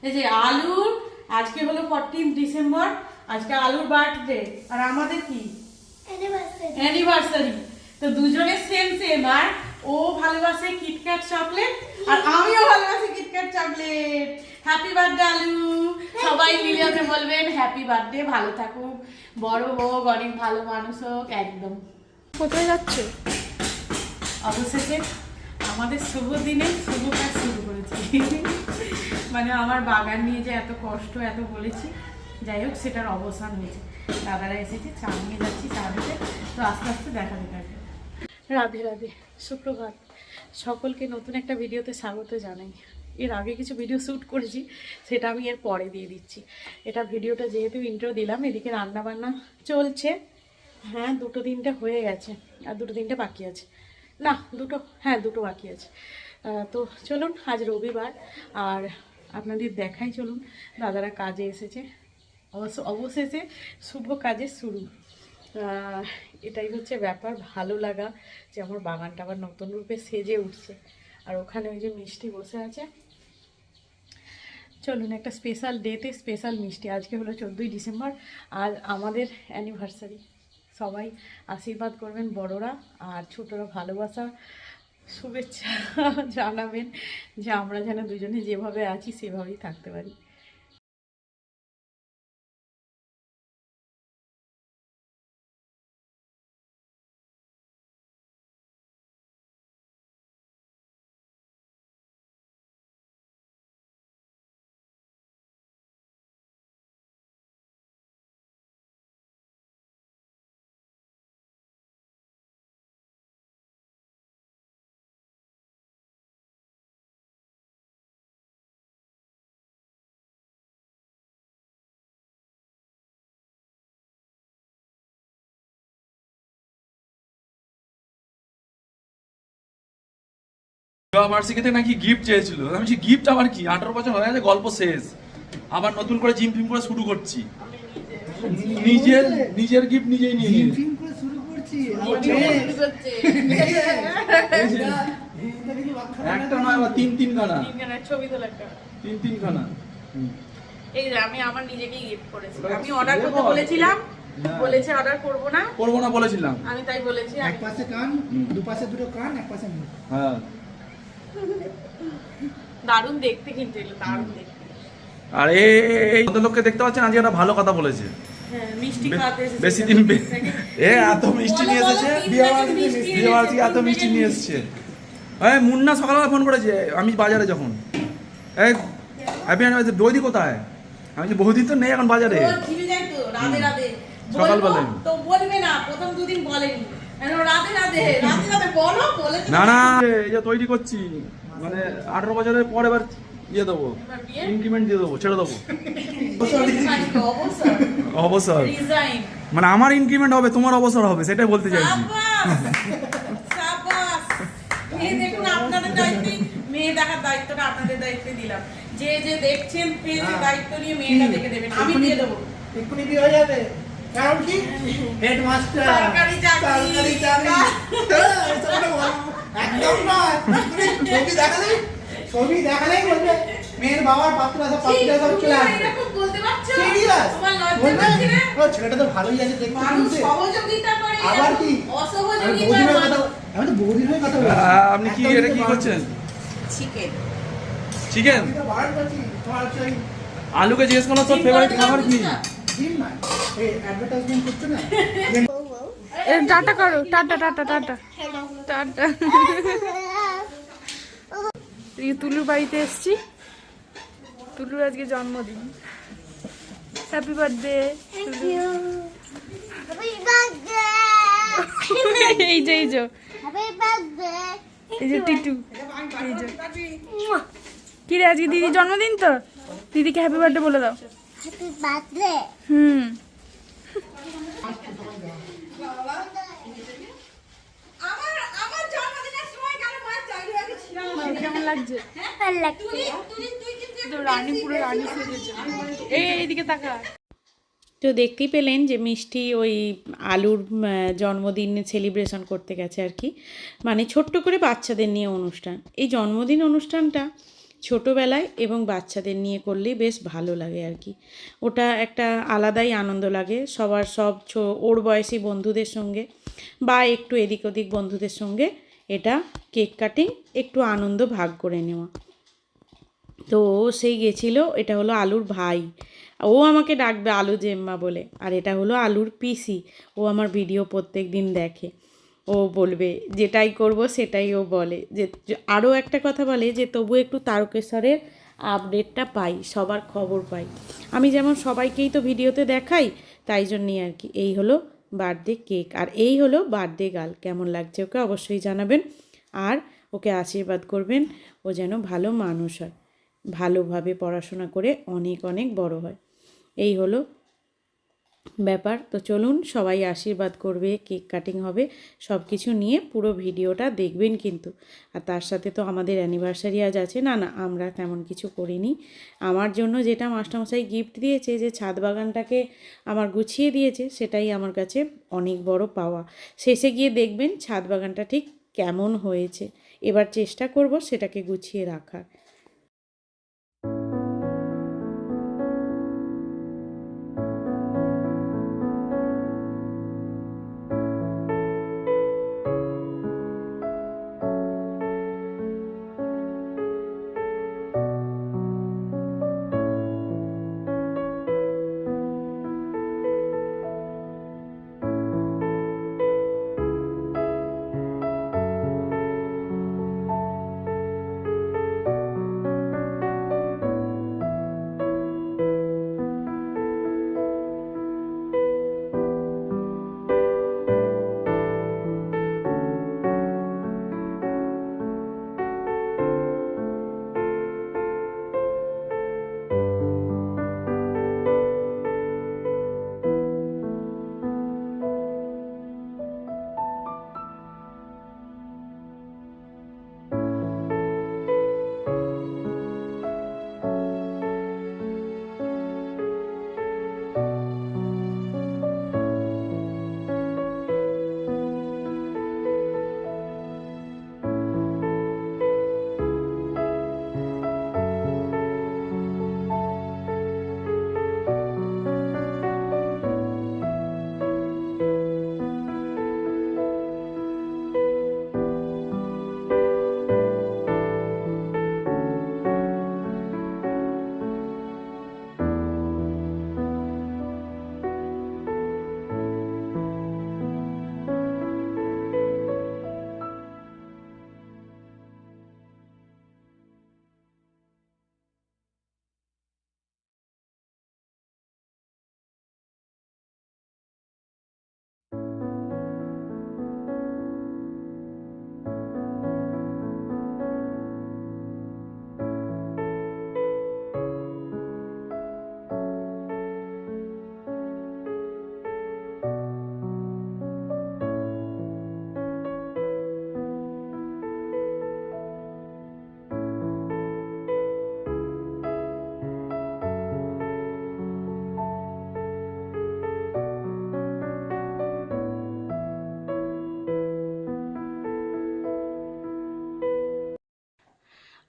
এই যে আলুর আজকে হলো 14 ডিসেম্বর, আজকে আলুর বার্থডে আর আমাদের কি অ্যানিভার্সারি। তো দুজনের সেম সেম, আর ও ভালোবাসে কিটক্যাট চকলেট আর আমিও ভালোবাসি কিটক্যাট চকলেট। হ্যাপি বার্থডে আলু। সবাই মিলে ওকে বলবেন হ্যাপি বার্থডে, ভালো থাকুক, বড় হোক, অনেক ভালো মানুষ হোক। একদম। কোথায় যাচ্ছে? অবশেষে আমাদের শুভ দিনে শুভ কাজ শুরু করেছি। মানে আমার বাগান নিয়ে যে এত কষ্ট এত বলেছি, যাই হোক সেটার অবসান হয়েছে। দাদারা এসেছে, চা নিয়ে যাচ্ছি, চা দিতে। তো আস্তে আস্তে দেখা দেখাবে। রাধে রাধে, সুপ্রভাত। সকলকে নতুন একটা ভিডিওতে স্বাগত জানাই। এর আগে কিছু ভিডিও শ্যুট করেছি, সেটা আমি এর পরে দিয়ে দিচ্ছি। এটা ভিডিওটা যেহেতু ইন্ট্রো দিলাম, এদিকে রান্নাবান্না চলছে। হ্যাঁ, 2-3টে হয়ে গেছে আর 2-3টে বাকি আছে। না, দুটো বাকি আছে। তো চলুন, আজ রবিবার আর আপনাদের দেখাই। চলুন, দাদারা কাজে এসেছে, অবশেষে শুভ কাজের শুরু। এটাই হচ্ছে ব্যাপার, ভালো লাগা যে আমার বাগানটা আবার নতুন রূপে সেজে উঠছে। আর ওখানে ওই যে মিষ্টি বসে আছে। চলুন, একটা স্পেশাল ডেতে স্পেশাল মিষ্টি। আজকে হলো 14ই ডিসেম্বর আর আমাদের অ্যানিভার্সারি। সবাই আশীর্বাদ করবেন বড়রা, আর ছোটরা ভালোবাসা শুভেচ্ছা জানাবেন যে আমরা যেন দুজনে যেভাবে আছি সেভাবেই থাকতে পারি। বার্ষিকীতে নাকি গিফট চেয়েছিল। আমি বলছি গিফট আবার কি, 18 বছর হয়ে গেছে, গল্প শেষ। আবার নতুন করে জিম ফিম করে শুরু করছি। নিজের গিফট নিজেই নিয়ে নিই। জিম করে শুরু করছি। একটা নয়, আবার তিন খানা ছবি তোলা একটা তিন খানা। এই যে আমি আমার নিজেকেই গিফট করেছি। আমি অর্ডার করতে বলেছিলাম, বলেছে অর্ডার করবো না বলেছিলাম আমি, তাই বলেছি। এক পাশে কান, দুপাশে দুটো কান, এক পাশে মুখ। হ্যাঁ, দারুণ দেখতে, কিন্তু এগুলো দারুণ দেখতে। আর এই লোককে দেখতে পাচ্ছেন, আজকে একটা ভালো কথা বলেছে। হ্যাঁ, মিষ্টি খাওয়াতে এসেছে। বেশি দিন এত মিষ্টি নিয়ে এসেছে, বিয়ে বাড়ি থেকে এত মিষ্টি নিয়ে এসেছে। হ্যাঁ, মুন্না সকালবেলা ফোন করেছে আমি বাজারে যখন। এই হ্যাপি অ্যানিভার্সারি, বৌদি কোথায়? আমি বলছি বৌদি তো নেই এখন বাজারে। সকালবেলা তো বলবে না, প্রথম দুদিন বলেনি। না না, এই যে তৈরি করছি, মানে 18 বছরের পর এবার ইয়ে দেবো, ইনক্রিমেন্ট দিয়ে দেবো, ছেড়ে দেবো। অবসর মানে আমার ইনক্রিমেন্ট হবে, তোমার অবসর হবে, সেটাই বলতে চাইছি। দেখুন, আপনাদের দায়িত্বে মেয়ে দেখার দায়িত্বটা আপনাদের দায়িত্বে দিলাম। যে যে দেখছেন পেজে দায়িত্ব নিয়ে মেয়েটা দেখে দেবেন, আমি দিয়ে দেবো। এক্ষুনি বিয়ে হয়ে যাবে। কারণ কি? হেডমাস্টার, সরকারি চাকরি। একদম নয়। ছবি দেখালেই বলবে মেয়ের বাবার পাত্র সব চলে আসবে। এরকম বলতে পারছো? সিরিয়াস তোমার লজ্জা লাগছে না? ও ছেলেটা তো ভালোই আছে দেখতে, মানুষ শুনতে। সহযোগিতা করে, আবার কি? অসহযোগিতা করে। আমি তো বহুদিন হয়ে কথা বলছি। আপনি কি এটা কি করছেন? চিকেন। চিকেন? আমি তো বারণ করছি, তোমার হচ্ছে ওই আলুকে জিজ্ঞেস করো তোর ফেভারিট খাবার কি? জিম না, এই অ্যাডভার্টাইজমেন্ট করছো না? টাটা করো, টাটা টাটা টাটা টাটা। তুলুর বাড়িতে এসছি, তুলুর আজকে জন্মদিন। Happy birthday. এই যে এই যে টিটু, এই যে কি রে, আজকে দিদির জন্মদিন তো, দিদিকে হ্যাপি বার্থডে বলে দাও। Happy birthday. হুম, আমার জন্মদিনের সময় কেন মাছ চাইলে আগে ছিলাম। কেমন লাগছে? ভালো লাগছে। তো রানী, পুরো রানী সেজেছে। এইদিকে তাকা। তো দেখতেই পেলেন যে মিষ্টি ওই আলুর জন্মদিন সেলিব্রেশন করতে গেছে আর কি, মানে ছোট্ট করে বাচ্চাদের নিয়ে অনুষ্ঠান। এই জন্মদিন অনুষ্ঠানটা ছোটোবেলায় এবং বাচ্চাদের নিয়ে করলেই বেশ ভালো লাগে আর কি। ওটা একটা আলাদাই আনন্দ লাগে সবার সব ওর বয়সী বন্ধুদের সঙ্গে বা একটু এদিক ওদিক বন্ধুদের সঙ্গে এটা কেক কাটিং একটু আনন্দ ভাগ করে নেওয়া। তো সেই গেছিলো, এটা হলো আলুর ভাই, ও আমাকে ডাকবে আলু জেম্মা বলে, আর এটা হলো আলুর পিসি, ও আমার ভিডিও প্রত্যেক দিন দেখে, ও বলবে যেটাই করব সেটাই ও বলে। যে আরও একটা কথা বলে যে তবু একটু তারকেশ্বরের আপডেটটা পাই, সবার খবর পাই। আমি যেমন সবাইকেই তো ভিডিওতে দেখাই, তাই জন্যই আর কি। এই হলো বার্থডে কেক, আর এই হলো বার্থডে গার্ল। কেমন লাগছে ওকে অবশ্যই জানাবেন, আর ওকে আশীর্বাদ করবেন ও যেন ভালো মানুষ হয়, ভালোভাবে পড়াশোনা করে অনেক অনেক বড় হয়। এই হলো ব্যাপার। তো চলুন সবাই আশীর্বাদ করবে, কেক কাটিং হবে, সব কিছু নিয়ে পুরো ভিডিওটা দেখবেন কিন্তু। আর তার সাথে তো আমাদের অ্যানিভার্সারি আজ আছে। না না, আমরা তেমন কিছু করিনি। আমার জন্য যেটা মাস্টারমশাই গিফট দিয়েছে, যে ছাদ বাগানটাকে আমার গুছিয়ে দিয়েছে, সেটাই আমার কাছে অনেক বড় পাওয়া। শেষে গিয়ে দেখবেন ছাদ বাগানটা ঠিক কেমন হয়েছে। এবার চেষ্টা করব সেটাকে গুছিয়ে রাখার।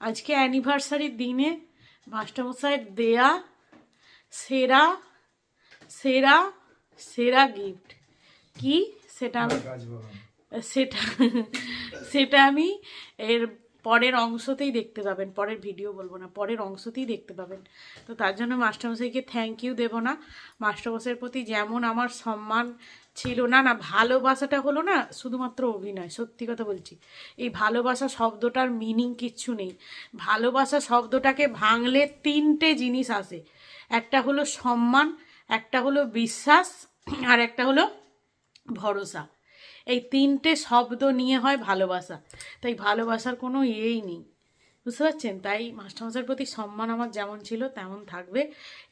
আজকে অ্যানিভার্সারির দিনে মাস্টারমশাইয়ের দেয়া সেরা সেরা সেরা গিফট কি সেটা আমি সেটা সেটা আমি এর পরের অংশতেই দেখতে পাবেন, পরের ভিডিও বলবো না, পরের অংশতেই দেখতে পাবেন। তো তার জন্য মাস্টারমশাইকে থ্যাংক ইউ দেবো না। মাস্টারমশাইয়ের প্রতি যেমন আমার সম্মান ছিল, না না ভালোবাসাটা হলো না শুধুমাত্র অভিনয়, সত্যি কথা বলছি। এই ভালোবাসা শব্দটার মিনিং কিচ্ছু নেই। ভালোবাসা শব্দটাকে ভাঙলে তিনটে জিনিস আসে, একটা হলো সম্মান, একটা হলো বিশ্বাস, আর একটা হলো ভরসা। এই তিনটে শব্দ নিয়ে হয় ভালোবাসা। তাই ভালোবাসার কোনো ইয়েই নেই, বুঝতে পারছেন? তাই মাস্টারমশাইয়ের প্রতি সম্মান আমার যেমন ছিল তেমন থাকবে,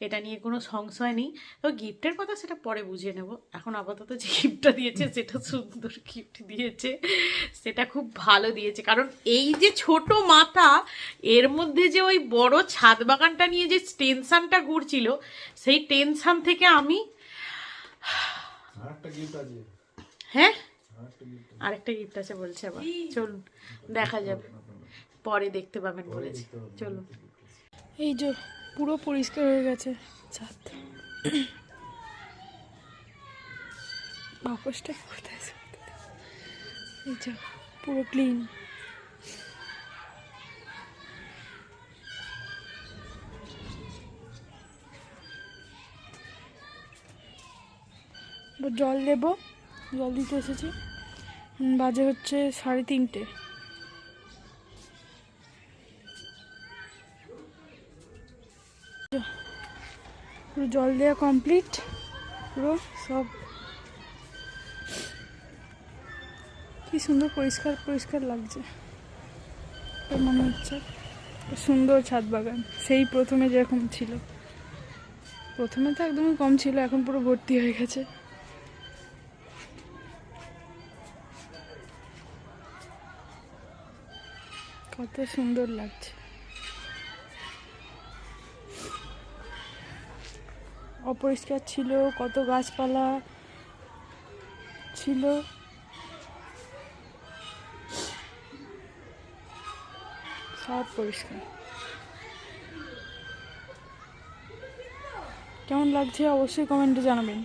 এটা নিয়ে কোনো সংশয় নেই। তো গিফটের কথা সেটা পরে বুঝে নেব। এখন আপাতত যে গিফটটা দিয়েছে সেটা সুন্দর গিফট দিয়েছে, সেটা খুব ভালো দিয়েছে। কারণ এই যে ছোট মাথা, এর মধ্যে যে ওই বড় ছাদ বাগানটা নিয়ে যে টেনশানটা ঘুরছিল, সেই টেনশান থেকে আমি হ্যাঁ আরেকটা গিফট আছে বলছে আবার, চলুন দেখা যাবে পরে দেখতে পাবেন বলেছে। চলো, এই যে পুরো পরিষ্কার হয়ে গেছে ছাদ। বাকসটা কোথায়? এই যে পুরো ক্লিন। জল দেব, জল দিতে এসেছি। বাজে হচ্ছে 3:30। পুরো জল দেওয়া কমপ্লিট, পুরো সব কি সুন্দর পরিষ্কার পরিষ্কার লাগছে। তো মনে হচ্ছে সুন্দর ছাদ বাগান, সেই প্রথমে যেরকম ছিল। প্রথমে তো একদমই কম ছিল, এখন পুরো ভর্তি হয়ে গেছে। কত সুন্দর লাগছে। অপরিষ্কার ছিল, কত গাছপালা ছিল, সব পরিষ্কার। কেমন লাগছে অবশ্যই কমেন্টে জানাবেন।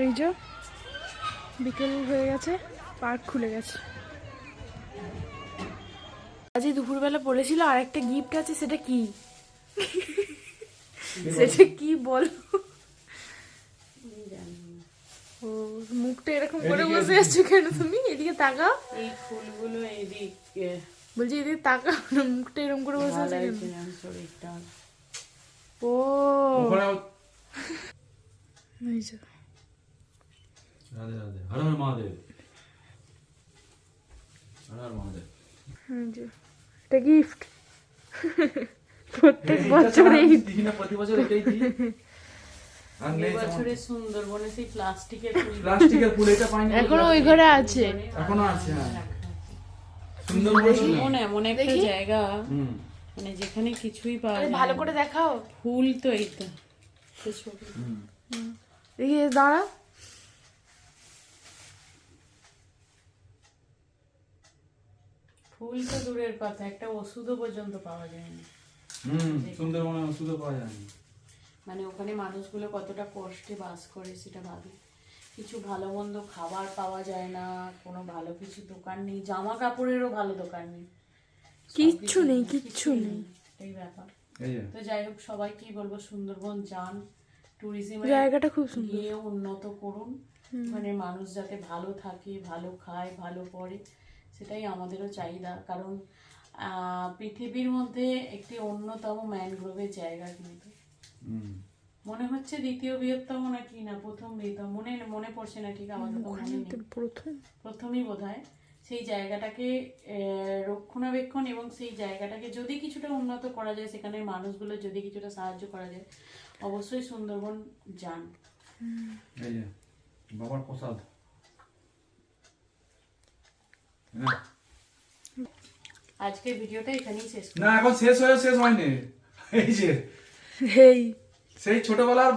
এই যে বিকেল হয়ে গেছে, পার্ক খুলে গেছে। আজই দুপুরবেলা বলেছিল আর একটা গিফট আছে, সেটা কি? সেটা কি বলো? ও মুখটা এরকম করে বসে আছো কেন তুমি? এদিকে তাকাও। এই ফুলগুলো এদিকে বলছি এদিকে তাকাও না, মুখটা এরকম করে বসে আছো কেন? শরীরটা ও ওখানে এই যে রাধে রাধে, হর হর মহাদেব, হর হর মহাদেব। এই যে এটা গিফট। প্রত্যেক বছর এই দিই না, প্রতি বছর এটাই দিই। আর নেই বছরে সুন্দরবনে সেই প্লাস্টিকের ফুল, প্লাস্টিকের ফুল, এটা পাইনি এখনো ওই ঘরে আছে। এখনো আছে। হ্যাঁ, সুন্দরবন ছিল। মনে এমন একটা দেখি। জায়গা হুম, মানে যেখানে কিছুই পাওয়া আরে যায় ভালো না। করে দেখাও। ফুল তো এইটা তো ছবি। দেখি দাঁড়া। ফুল তো দূরের কথা, একটা ওষুধও পর্যন্ত পাওয়া যায় না। সুন্দরবনে ওষুধও পাওয়া যায় না। মানে ওখানে মানুষগুলো কতটা কষ্টে বাস করে সেটা ভাবি। কিছু ভালো মন্দ খাবার পাওয়া যায় না, কোনো ভালো কিছু দোকান নেই, জামা কাপড়েরও ভালো দোকান নেই, কিচ্ছু নেই, কিচ্ছু নেই। এই ব্যাপার। এই যে তো যাই হোক, সবাই কি বলবো, সুন্দরবন যান, ট্যুরিজম জায়গাটা খুব সুন্দর। গিয়ে উন্নত করুন, মানে মানুষ যাতে ভালো থাকে, ভালো খায়, ভালো পড়ে, সেটাই আমাদেরও চাহিদা। কারণ পৃথিবীর মধ্যে একটি অন্যতম ম্যানগ্রোভের জায়গা, কিন্তু মনে হচ্ছে দ্বিতীয় বৃহত্তম না কি না প্রথম বৃহত্তম, মনে পড়ছে না ঠিক, আপাতত মনে নেই, প্রথমই বোধহয়। সেই জায়গাটাকে রক্ষণাবেক্ষণ এবং সেই জায়গাটাকে যদি কিছুটা উন্নত করা যায়, সেখানে মানুষগুলো যদি কিছুটা সাহায্য করা যায়, অবশ্যই সুন্দরবন যান। এই যে বাবার প্রসাদ। আজকের ভিডিওটা এখানেই শেষ না, এখন শেষ হয়নি। এই যে এই সেই ছোটবেলার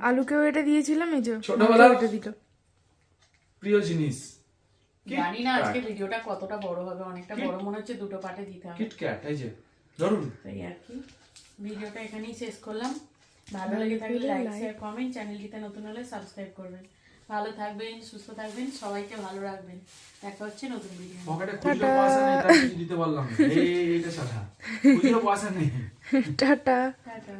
আলুকেও এটা দিয়েছিলাম, এই যে ছোটবেলার এটা দিল। প্রিয় জিনিস জানি না আজকে ভিডিওটা কতটা বড় হবে, অনেকটা বড় মনে হচ্ছে, দুটো পার্টে দিতে হবে। কিটক্যাট, এই যে জরুর। তাই আর কি, ভিডিওটা এখানেই শেষ করলাম। ভালো লেগে থাকলে লাইক, শেয়ার, কমেন্ট, চ্যানেলটিতে নতুন হলে সাবস্ক্রাইব করবেন। ভালো থাকবেন, সুস্থ থাকবেন, সবাইকে ভালো রাখবেন। দেখা হচ্ছে নতুন ভিডিও। পকেটে খুচরো পয়সা নেই, তাই কিছু দিতে পারলাম না। এইটা সাথা খুচরো পয়সা নেই। টাটা। টাটা।